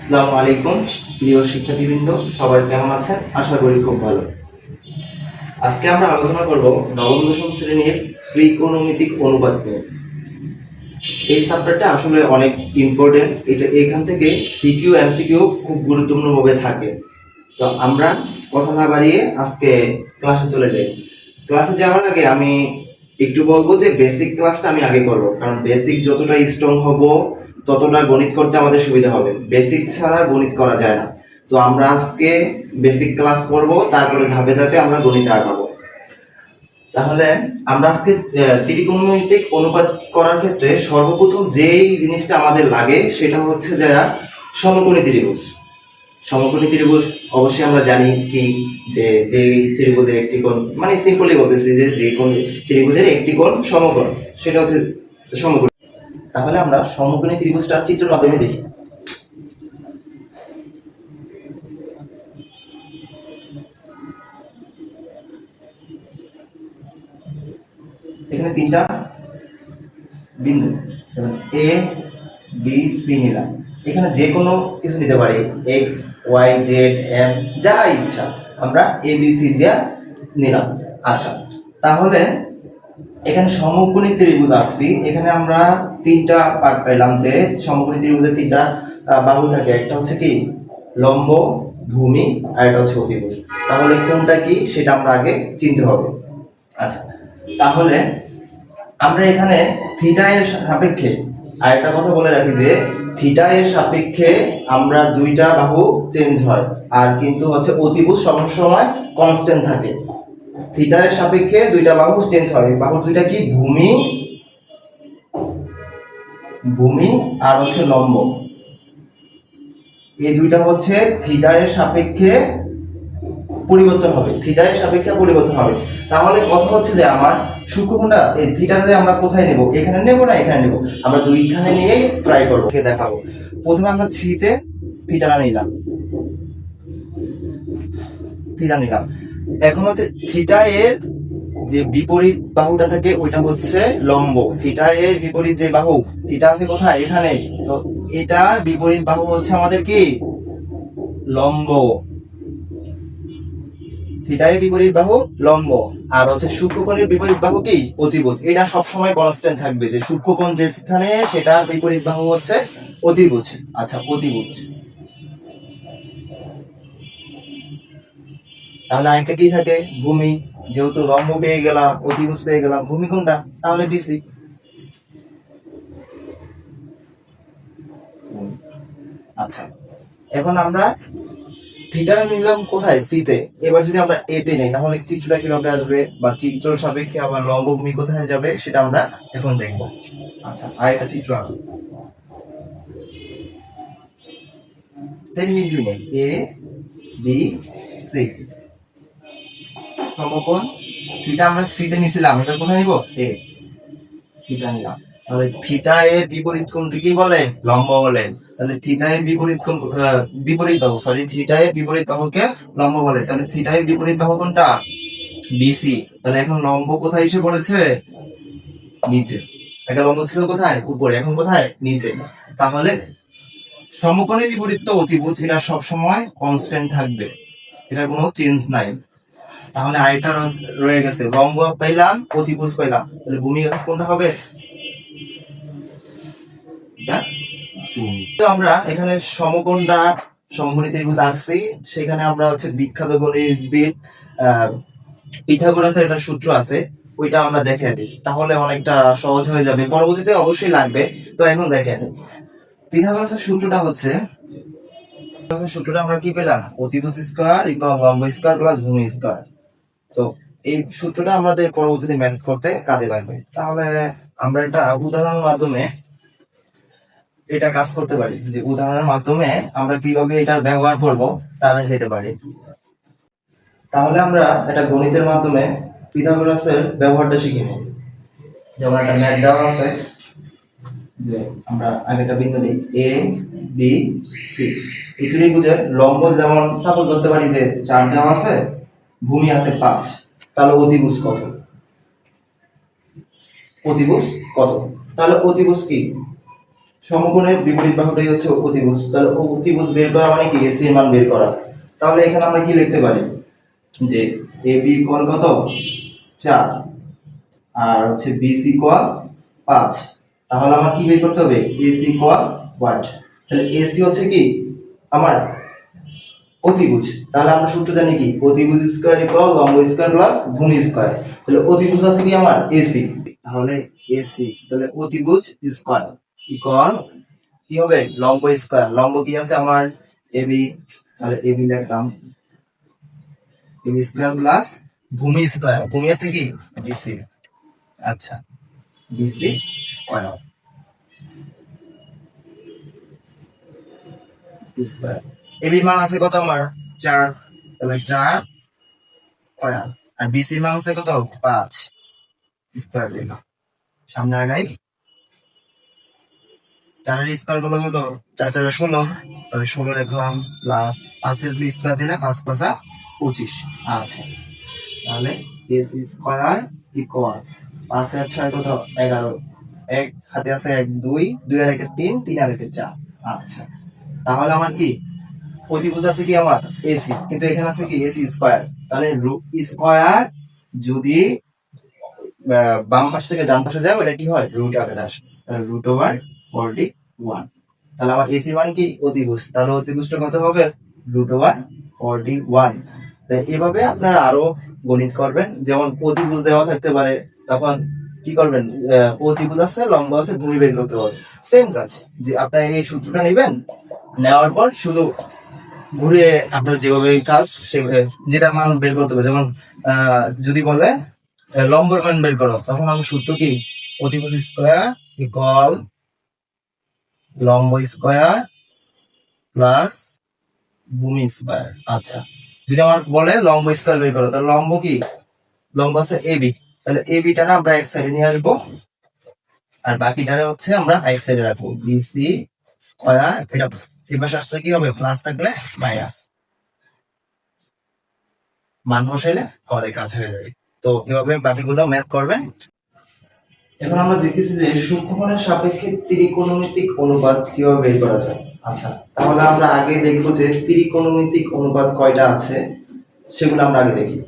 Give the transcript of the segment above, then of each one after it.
আসসালামু আলাইকুম প্রিয় শিক্ষার্থীবৃন্দ, সবাই কেমন আছেন? আশা করি খুব ভালো। আজকে আমরা আলোচনা করব নবম দশম শ্রেণীর ত্রিকোণমিতিক অনুপাত নিয়ে। এই সাবজেক্টটা আসলে অনেক ইম্পর্টেন্ট। এখান থেকে সিকিউ এমসিকিউ খুব গুরুত্বপূর্ণভাবে থাকে। তো আমরা কথা না বাড়িয়ে আজকে ক্লাসে চলে যাই। ক্লাসে যাওয়ার আগে আমি একটু বলবো যে বেসিক ক্লাসটা আমি আগে করব, কারণ বেসিক যতটা স্ট্রং হব ততটা গণিত করতে আমাদের সুবিধা হবে। বেসিক ছাড়া গণিত করা যায় না। তো আমরা আজকে বেসিক ক্লাস করব, তারপরে ধাপে ধাপে আমরা গণিতে আগাবো। তাহলে আমরা আজকে ত্রিকোণমিতিক অনুপাত করার ক্ষেত্রে সর্বপ্রথম যেই জিনিসটা আমাদের লাগে সেটা হচ্ছে যে সমকোণী ত্রিভুজ। সমকোণী ত্রিভুজ অবশ্যই আমরা জানি কি, যে যে ত্রিভুজের একটি কোণ, মানে সিম্পলি বলতেছি যে কোণ ত্রিভুজের একটি কোণ সমকোণ, সেটা হচ্ছে সমকোণ। তাহলে আমরা সমকোণী ত্রিভুজটা চিত্রের মাধ্যমে দেখি। এখানে তিনটা বিন্দু এ বি সি নিলাম। এখানে যে কোনো কিছু দিতে পারি, এক্স ওয়াই জেড এম, যা ইচ্ছা আমরা এ বি সি দিয়ে নিলাম। আচ্ছা, তাহলে এখানে সমকোণী ত্রিভুজ আঁকছি। এখানে আমরা তিনটা পার্ট পেলাম, যে সমকোণী ত্রিভুজের তিনটা বাহু থাকে। একটা হচ্ছে কি লম্ব, ভূমি, আর একটা হচ্ছে অতিভুজ। তাহলে কোনটা কি সেটা আমরা আগে চিনতে হবে। আচ্ছা, তাহলে আমরা এখানে থিটা এর সাপেক্ষে আরেকটা কথা বলে রাখি, যে থিটা এর সাপেক্ষে আমরা দুইটা বাহু চেঞ্জ হয়, আর কিন্তু হচ্ছে অতিভুজ সবসময় কনস্ট্যান্ট থাকে। থিটা এর সাপেক্ষে দুইটা বাহু চেঞ্জ হয়। বাহু দুইটা কি? ভূমি ভূমি আর হচ্ছে লম্ব। এই দুইটা হচ্ছে থিটা এর সাপেক্ষে পরিবর্তন হবে, থিটা এর সাপেক্ষে পরিবর্তন হবে। তাহলে কথা হচ্ছে যে আমার সূক্ষ্মকোণটা এই থিটাতে আমরা কোথায় নেব? এখানে নেব না এখানে নেব? আমরা দুইখানে নিয়েই ট্রাই করবো, দেখাবো। প্রথমে আমরা থ্রিতে থিটাটা নিলাম, এখন হচ্ছে থিটা এর যে বিপরীত বাহুটা থাকে ওইটা হচ্ছে লম্ব। থিটা এর বিপরীত যে বাহু, থিটা আছে কোথায়? এখানে। তো এটার বিপরীত বাহু হচ্ছে আমাদের কি? লম্ব। থিটা এর বিপরীত বাহু লম্ব, আর হচ্ছে সূক্ষ্মকোণের বিপরীত বাহু কি? অতিভুজ। এটা সবসময় কনস্ট্যান্ট থাকবে, যে সূক্ষ্মকোণ যেখানে সেটার বিপরীত বাহু হচ্ছে অতিভুজ। আচ্ছা, অতিভুজ। তাহলে আরেকটা কি থাকে? ভূমি। যেহেতু লম্ব পেয়ে গেলাম, অতিভুজ পেয়ে গেলাম, ভূমি কোনটা? তাহলে বিসি। আচ্ছা, এখন আমরা থিটাটা নিলাম কোথায়? সিতে। এবার যদি আমরা এতে নেই তাহলে চিত্রটা কিভাবে আসবে, বা চিত্র সাপেক্ষে আবার লম্ব ভূমি কোথায় যাবে সেটা আমরা এখন দেখব। আচ্ছা, আরেকটা চিত্র আঁকো। এ বি সি সমকোণ। থিটা আমরা সিতে নিছিলাম, এটা কোথায় নিব? এ। থিটা নিলাম। তাহলে থিটা এর বিপরীত কোণকে কি বলে? লম্ব বলে। তাহলে থিটা এর বিপরীত কোণ, বিপরীত বাহু, সরি, থিটা এর বিপরীত বাহুকে লম্ব বলে। তাহলে থিটা এর বিপরীত বাহু কোনটা? বিসি। তাহলে এখন লম্ব কোথায় এসে পড়েছে? নিচে। একটা লম্ব ছিল কোথায়? উপরে। এখন কোথায়? নিচে। তাহলে সমকোণের বিপরীত তো অতিভুজ, এটা সবসময় কনস্ট্যান্ট থাকবে, এটার কোনো চেঞ্জ নাই। তাহলে আরেকটা রয়ে গেছে, লম্ব পাইলাম, অতিভুজ পাইলাম, তাহলে ভূমি কোনটা হবে? তো আমরা এখানে সমকোণটা, সমকোণী ত্রিভুজ আঁকছি। সেখানে আমরা হচ্ছে বিখ্যাত গণিতবিদ পিথাগোরাসের একটা সূত্র আছে, ওইটা আমরা দেখে দিই, তাহলে অনেকটা সহজ হয়ে যাবে। পরবর্তীতে অবশ্যই লাগবে, তো এখন দেখে নিই। পিথাগোরাসের সূত্রটা হচ্ছে, সূত্রটা আমরা কি পেলাম? অতিভুজ স্কয়ার ইকুয়াল লম্ব স্কয়ার প্লাস ভূমি স্কয়ার। তো এই সূত্রটা আমাদের পরবর্তীতে ম্যাথ করতে কাজে লাগবে। তাহলে আমরা একটা উদাহরণের মাধ্যমে এটা কাজ করতে পারি, যে উদাহরণের মাধ্যমে আমরা কিভাবে এটার ব্যবহার করব তা দেখাতে পারি। তাহলে আমরা এটা গণিতের মাধ্যমে পিথাগোরাসের ব্যবহারটা শিখে নিই। যেমন একটা ম্যাথ দেওয়া আছে, যে আমরা আগেটা বিন্দু নিই এ বি সি। এই ত্রিভুজের লম্ব যেমন সাপোজ ধরতে পারি যে 4 দেওয়া আছে, ভূমি আছে 5। তাহলে অতিভুজ কত? অতিভুজ কত? তাহলে অতিভুজ কি? সমকোণের বিপরীত বাহুটাই হচ্ছে অতিভুজ। তাহলে অতিভুজ বের করা মানে কি এসি এর মান বের করা। তাহলে এখানে আমরা কি লিখতে পারি যে এ বি ইকুয়াল কত 4 আর হচ্ছে বিসি ইকুয়াল 5। তাহলে আমার কি বের করতে হবে এসি ইকুয়াল হোয়াট। তাহলে এসি হচ্ছে কি আমার অতিভুজ। তাহলে আমরা সূত্র জানি কি অতিভুজ স্কয়ার ইকুয়াল লম্ব স্কয়ার প্লাস ভূমি স্কয়ার। তাহলে অতিভুজ আছে কি আমার এসি। তাহলে এসি তাহলে অতিভুজ স্কয়ার ইকুয়াল কি হবে লম্ব স্কয়ার। লম্ব কি আছে আমার এবি। তাহলে এবি লিখলাম এবি স্কয়ার প্লাস ভূমি স্কয়ার। ভূমি আছে কি বিসি। আচ্ছা বিসি স্কয়ার স্কয়ার। এবি মান আছে কত আমার 4। তাহলে 4 স্কয়ার আর বিসি মান আছে কত 5 স্কয়ার দিলাম। সামনে আগাই 4 এর স্কয়ার গুলো কত 4 4 16। তাহলে 16 রাখলাম প্লাস 5 এর স্কয়ার দিলে 5 5 25। আচ্ছা তাহলে এসি স্কয়ার ইকুয়াল 5 এর 6 কত 11। এক হাতে আছে 1 2 2 আর 1 3 3 আর 1 4। আচ্ছা তাহলে আমার কি অতিভুজ আছে কি আমার এসি, কিন্তু এখানে আছে কি এসি স্কয়ার। তাহলে স্কয়ার যদি বাম পাশ থেকে ডান পাশে যায় ওটা কি হয় রুট আকারে আসে। তাহলে রুট ওভার 41। তাহলে আমার এসি মান কি অতিভুজ। তাহলে অতিভুজটা কত হবে রুট ওভার 41। এভাবে আপনারা আরো গণিত করবেন। যেমন অতিভুজ দেওয়া থাকতে পারে তখন কি করবেন অতিভুজ আছে লম্ব আছে ভূমি বের করতে হবে। সেম কাজ যে আপনারা এই সূত্রটা নেবেন, নেওয়ার পর শুধু ঘুরে আপনার যেভাবে কাজ যেটা মান বের করতে হবে। যেমন যদি বলে লম্বের মান বের করো তখন আমি সূত্র কি অতিভুজ স্কয়ার ইকুয়াল লম্ব স্কয়ার প্লাস ভূমি স্কয়ার। আচ্ছা যদি আমার বলে লম্ব স্কয়ার বের করো তাহলে লম্ব কি লম্ব আছে এবি। তাহলে এবিটা না আমরা এক সাইডে নিয়ে আসবো আর বাকিটারে হচ্ছে আমরা এক সাইডে রাখবো বিসি স্কয়ার। এটা এই পাশে আসছে কি হবে প্লাস থাকলে মাইনাস মান বসাইলে আমাদের কাজ হয়ে যাবে। তো এভাবে বাকিগুলো ম্যাথ করবেন। এখন আমরা দেখতেছি যে সূক্ষ্মকোণের সাপেক্ষে ত্রিকোণমিতিক অনুপাত কিভাবে বের করা যায়। আচ্ছা তাহলে আমরা আগে দেখবো যে ত্রিকোণমিতিক অনুপাত কয়টা আছে সেগুলো আমরা আগে দেখি।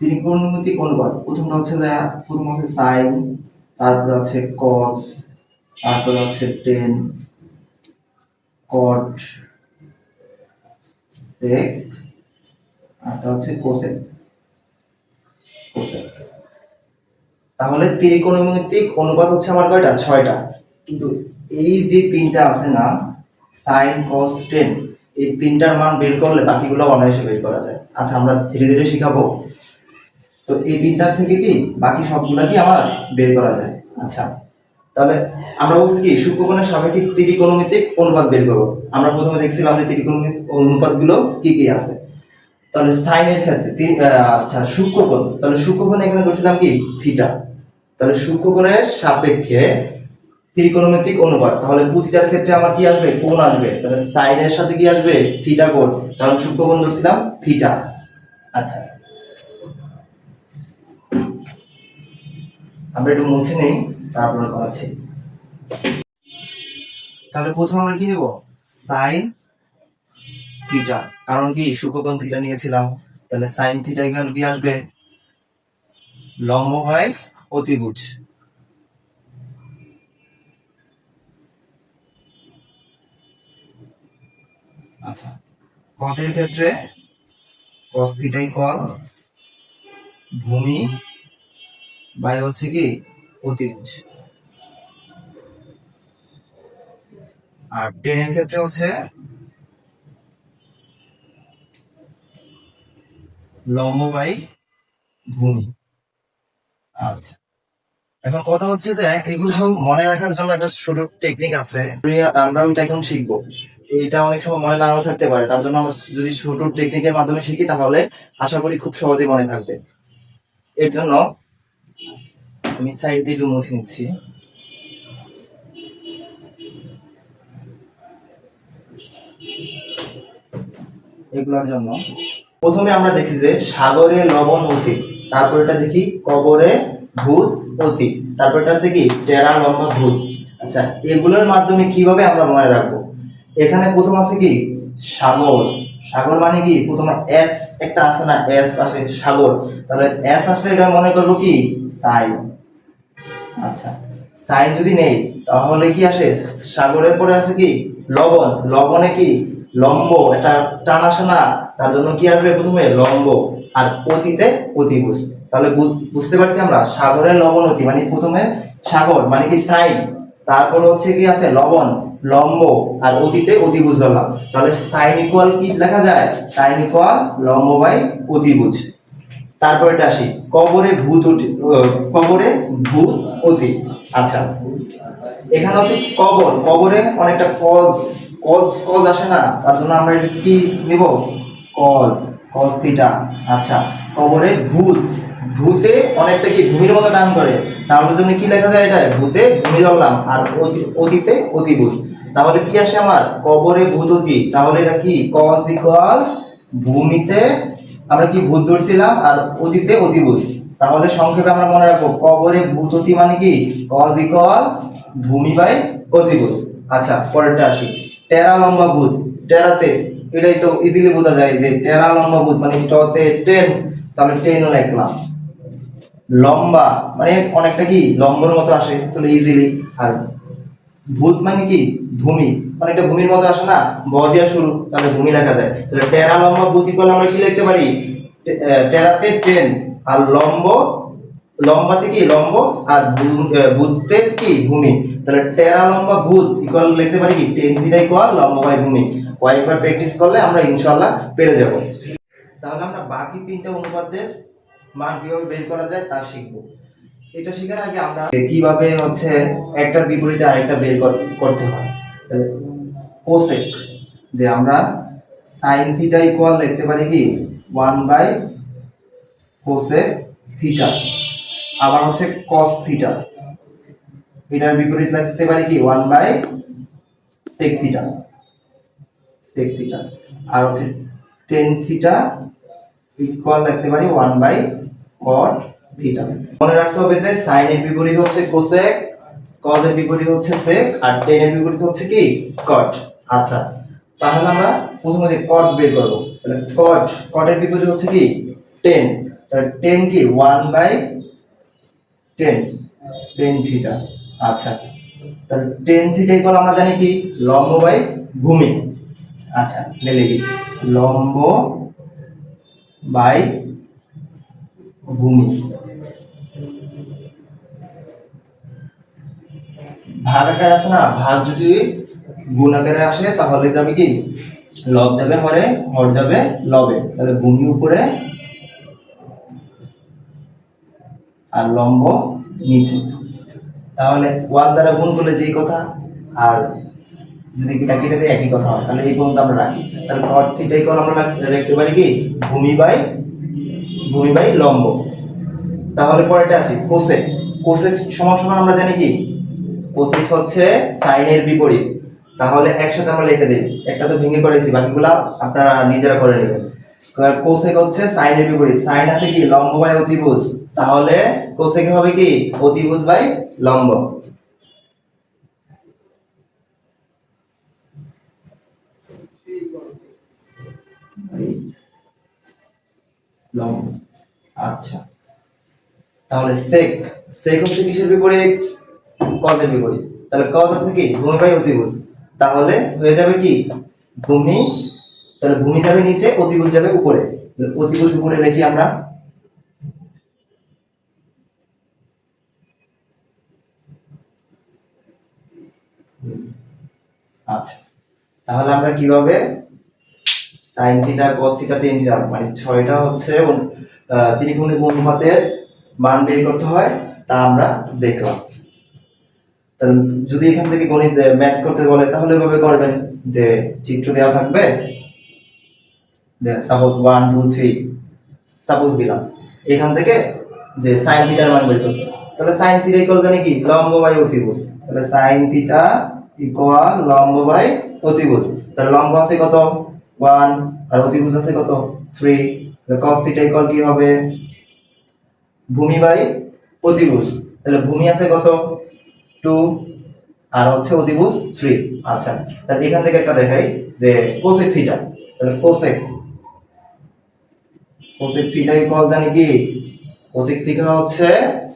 ত্রিকোণমিতিক অনুপাত প্রথমটা হচ্ছে যে প্রথম আছে সাইন, তারপর আছে কস, তারপর হচ্ছে টেন, কট, সেক, আরটা হচ্ছে কোসেক। কোসেক তাহলে ত্রিকোণমিতিক অনুপাত হচ্ছে আমার কয়টা 6টা। কিন্তু এই যে তিনটা আছে না সাইন কস টেন এই তিনটার মান বের করলে বাকিগুলো অনায়াসে বের করা যায়। আচ্ছা আমরা ধীরে ধীরে শিখাবো। তো এই তিনটার থেকে কি বাকি সবগুলা কি আমার বের করা যায়। আচ্ছা তাহলে আমরা বলছি কি সূক্ষ্মকোণের সাপেক্ষে ত্রিকোণমিতিক অনুপাত বের করবো। আমরা প্রথমে দেখছিলাম যে ত্রিকোণমিতিক অনুপাতগুলো কি কি আছে। তাহলে সাইনের ক্ষেত্রে আচ্ছা সূক্ষ্মকোণ, তাহলে সূক্ষ্মকোণ এখানে ধরছিলাম কি থিটা। তাহলে সূক্ষ্মকোণের সাপেক্ষে ত্রিকোণমিতিক অনুপাত তাহলে প্রতিটার ক্ষেত্রে আমার কি আসবে কোণ আসবে। তাহলে সাইনের সাথে কি আসবে থিটা কোণ, কারণ সূক্ষ্মকোণ ধরছিলাম থিটা। আচ্ছা আমরা একটু মুছে নেই তারপরে করাচ্ছি। তাহলে প্রথমে আমরা কি নেব সাইন থিটা, কারণ কি সূক্ষ্মকোণ থিটা নিয়েছিলাম। তাহলে সাইন থিটা এখানে কি আসবে লম্ব হয় অতিভুজ। আচ্ছা কসের ক্ষেত্রে কস থিটা ইকুয়াল ভূমি বাই হচ্ছে কি অতিভুজ। আর টেনের ক্ষেত্রে হচ্ছে লম্ব বাই ভূমি। আচ্ছা এখন কথা হচ্ছে যে এগুলো মনে রাখার জন্য একটা ছোট টেকনিক আছে, আমরা ওইটা এখন শিখবো। এটা অনেক সময় মনে নাও থাকতে পারে, তার জন্য আমরা যদি ছোট টেকনিকের মাধ্যমে শিখি তাহলে আশা করি খুব সহজেই মনে থাকবে। এর জন্য আমি সাইড দিয়ে একটু মুছে নিচ্ছি। এগুলোর জন্য প্রথমে আমরা দেখি যে সাগরে লবণ অতি, তারপর এটা দেখি কবরে ভূত অতি, তারপর এটা আছে কি টেরা লম্বা ভূত। আচ্ছা, এগুলোর মাধ্যমে কিভাবে আমরা মনে রাখবো? এখানে প্রথম আছে কি সাগর। সাগর মানে কি প্রথমে এস একটা আছে না, এস আসে সাগর, তাহলে এস আসলে এটা মনে করবো কি সাইন। আচ্ছা, সাইন যদি নেই তাহলে কি আসে সাগরের পরে আছে কি লবণ। লবণে কি লম্ব, এটা টান আসে না, তার জন্য কি আসবে প্রথমে লম্ব। আর অতীতে অতিভুজ। তাহলে বুঝতে পারছি আমরা সাগরের লবণ অতি মানে প্রথমে সাগর মানে কি সাইন, তারপর হচ্ছে কি আছে লবণ লম্ব, আর অতীতে অতিভুজ ধরলাম। তাহলে সাইন ইকুয়াল কি লেখা যায়, সাইন ইকুয়াল লম্ব বাই অতিভুজ। তারপর এটা আসি কবরে ভূত কবরে ভূত অতি। আচ্ছা, এখানে হচ্ছে কবর, কবরে অনেকটা কজ কজ কজ আসে না, তার জন্য আমরা এটা কি নিব কজ, কজ থিটা। আচ্ছা, কবরে ভূত, ভূতে অনেকটা কি ভূমির মতো টান করে, তাহলে জন্য কি লেখা যায় এটা ভূতে ভূমি ধরলাম, আর অতীতে অতিভুজ। তাহলে কি আসে আমার কবরে ভূত অতি, তাহলে এটা কি কজ ইকুয়াল ভূমিতে আমরা কি ভূত ধরছিলাম আর অতীতে অতিভুজ। তাহলে সংক্ষেপে আমরা মনে রাখবো কবরে ভূত অতি মানে কি কজ ইকুয়াল ভূমি বাই অতিভুজ। আচ্ছা, পরেরটা আসি টেরা লম্বা ভূত। টেরাতে এটাই তো ইজিলি বোঝা যায় যে টেরা লম্বা ভূত মানে টতে 10, তাহলে 10 লিখলাম। লম্বা মানে অনেকটা কি লম্বর মতো আসে, তাহলে ইজিলি। আর ভূত মানে কি ভূমি, অনেকটা ভূমির মতো আসে না, ব দিয়া শুরু, তাহলে ভূমি লেখা যায়। তাহলে টেরা লম্বা ভূত ইকুয়াল আমরা কি লিখতে পারি, টেরাতে 10 আর লম্ব, লম্বাতে কি লম্ব আর ভূতে কি ভূমি, তাহলে টেরা লম্বা ভূত ইকুয়াল লিখতে পারি কি 10 থিটা ইকুয়াল লম্ব বাই ভূমি। কয়েকবার প্র্যাকটিস করলে আমরা ইনশাআল্লাহ পেরে যাব। তাহলে আমরা বাকি তিনটা অনুপাতের মান কিভাবে বের করা যায় তা শিখবো। এটা শেখার আগে আমরা কিভাবে হচ্ছে একটার বিপরীতে আরেকটা বের করতে হয়। তাহলে কোসেক, যে আমরা সাইন থিটা ইকুয়াল লিখতে পারি কি 1 বাই কোসেক থিটা। আবার হচ্ছে কস থিটা, এটার বিপরীত লিখতে পারি কি 1 by sec theta, sec theta. আর হচ্ছে টেন থিটা ইকুয়াল লিখতে পারি 1 বাই কট থিটা। মনে রাখতে হবে যে সাইনের বিপরীত হচ্ছে কোসেক, কজের বিপরীত হচ্ছে সেক, আর টেনের বিপরীত হচ্ছে কি কট। আচ্ছা, তাহলে আমরা প্রথমে যে কট বের করব, তাহলে কট, কটের বিপরীত হচ্ছে কি 10, তাহলে 10 কি 1 বাই 10, 10 থিটা। আচ্ছা, তাহলে 10 থিটা ইকুয়াল আমরা জানি কি লম্ব বাই ভূমি। আচ্ছা, লিখি লম্ব বাই ভূমি। ভাগ আকারে আসে না, ভাগ যদি গুণ আকারে আসে তাহলে যাবে কি লব যাবে হরে, হর যাবে লবে, তাহলে ভূমি উপরে আর লম্ব নিচে। তাহলে 1 দ্বারা গুণ করলে যেই কথা, আর যদি এটা কেটে দেয় একই কথা হয়, তাহলে এই পর্যন্ত আমরা রাখি। তাহলে কট থিটা ইকুয়াল আমরা লিখতে পারি কি ভূমি বাই লম্ব। তাহলে পরেরটা আসি কোসেক। কোসেক সমান সমান আমরা জানি কি কোসেক হচ্ছে সাইনের বিপরীত। তাহলে একসাথে আমরা লিখে দিই, একটা তো ভেঙে করেছি, বাকিগুলা আপনারা নিজেরা করে নেবেন। কোসেক হচ্ছে সাইনের বিপরীত, সাইন আছে কি লম্ব বাই অতিভুজ, তাহলে কোসেক হবে কি অতিভুজ বাই লম্ব। লম্ব। আচ্ছা, তাহলে সেক, সেক হচ্ছে কিসের বিপরীত, কজের বিপরীত। তাহলে কজ আছে কি ভূমি বাই অতিভুজ, তাহলে হয়ে যাবে কি ভূমি, তাহলে ভূমি যাবে নিচে, অতিভুজ যাবে উপরে, অতিভুজ উপরে লিখি আমরা। আচ্ছা, তাহলে আমরা কিভাবে sine theta cos theta tan theta মানে 6টা হচ্ছে ত্রিকোণিক অনুপাতের মান বের করতে হয় তা আমরা দেখলাম। তাহলে যদি এখান থেকে গণিত ম্যাথ করতে বলে তাহলে এভাবে করবেন যে চিত্র দেওয়া থাকবে, সাপোজ 1 2 3 সাপোজ দিলাম, এখান থেকে যে সাইন থিটার মান বের করতে, তাহলে সাইন থিটা ইকুয়াল জানি কি লম্ব বাই অতিভুজ, তাহলে সাইন থিটা ইকুয়াল লম্ব বাই অতিভুজ। তাহলে লম্ব আছে কত 1 আর অতিভুজ আছে কত 3, তাহলে cos থিটা ইকুয়াল কি হবে ভূমি বাই অতিভুজ। তাহলে ভূমি আছে কত 2 আর হচ্ছে অতিভুজ 3। আচ্ছা, তাহলে এখান থেকে একটা দেখাই যে কোসেক থিটা। তাহলে কোসেক থিটা ইকুয়াল জানি কি, কোসেক থিটা হচ্ছে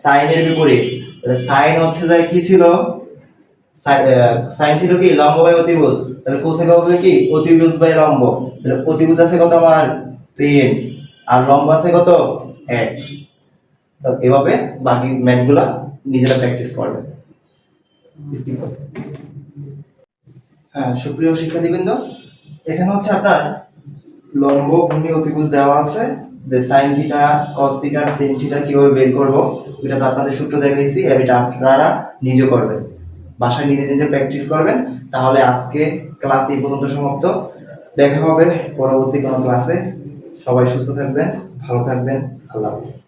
সাইনের বিপরীত। তাহলে সাইন হচ্ছে যে কি ছিল, সাইন ছিল কি লম্ব বাই অতিভুজ, তাহলে কোসেক হবে কি অতিভুজ বাই লম্ব। তাহলে অতিভুজ আছে কত আমার 3 আর লম্ব আছে কত 1। তো এভাবে বাকি ম্যাথগুলা নিজেরা প্র্যাকটিস করবেন। হ্যাঁ, সুপ্রিয় শিক্ষার্থীবৃন্দ, এখানে হচ্ছে আপনার লম্ব ভূমি অতিভুজ দেওয়া আছে, যে sine theta cos theta tan theta কিভাবে বের করব, এটা তো আপনাদের সূত্র দেখাইছি। এটা আপনারা নিজে করবেন, বাসায় নিজে নিজে প্র্যাকটিস করবেন। তাহলে আজকে ক্লাস এই পর্যন্ত সমাপ্ত। দেখা হবে পরবর্তী কোনো ক্লাসে। সবাই সুস্থ থাকবেন, ভালো থাকবেন। আল্লাহ হাফেজ।